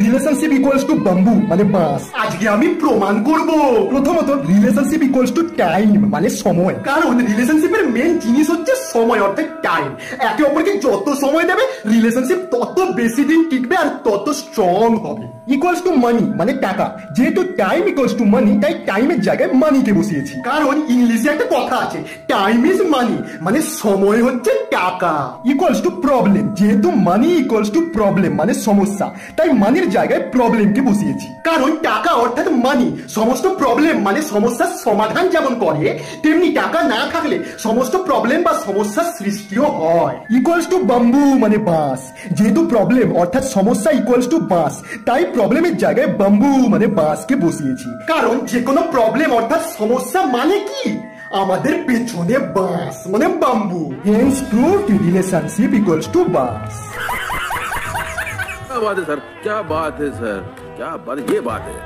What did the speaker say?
Relationship equals two bamboo মানে বাঁশ। আজকে আমি প্রমাণ করব। প্রথমত রিলেশনশিপ ইকুয়ালস টু টাইম মানে সময়। কারণ রিলেশনশিপের মেন জিনিস হচ্ছে সময়, অর্থাৎ টাইম। একে অপরকে যত সময় দেবে রিলেশনশিপ তত বেশি দিন টিকবে আর তত স্ট্রং হবে। ইকুয়ালস টু মানি মানে টাকা। যেহেতু টাইম ইকুয়ালস টু মানি, তাই টাইমের জায়গায় মানিকে বসিয়েছি। কারণ ইংলিশে একটা কথা আছে, টাইম ইজ মানি, মানে সময় হচ্ছে টাকা। Equals to problem. যেহেতু মানি ইকুয়ালস টু প্রবলেম মানে সমস্যা, তাই মানির জায়গায় প্রবলেমকে বসিয়েছি। কারণ টাকা অর্থাৎ মানি সমস্ত প্রবলেম মানে সমস্যার সমাধান যেমন করে, তেমনি টাকা না থাকলে সমস্ত প্রবলেম বা সমস্যার সৃষ্টিও হয়। ইকুয়ালস টু বাম্বু মানে বাঁশ। যেহেতু প্রবলেম অর্থাৎ সমস্যা ইকুয়ালস টু বাঁশ, তাই প্রবলেমের জায়গায় বাম্বু মানে বাঁশকে বসিয়েছি। কারণ যে কোনো প্রবলেম অর্থাৎ সমস্যা মানে কি, আমাদের পেছনে বাঁশ মানে bamboo. Hence proved relationship equals to বাঁশ। क्या बात है सर, क्या बात है सर, क्या बात, ये बात है।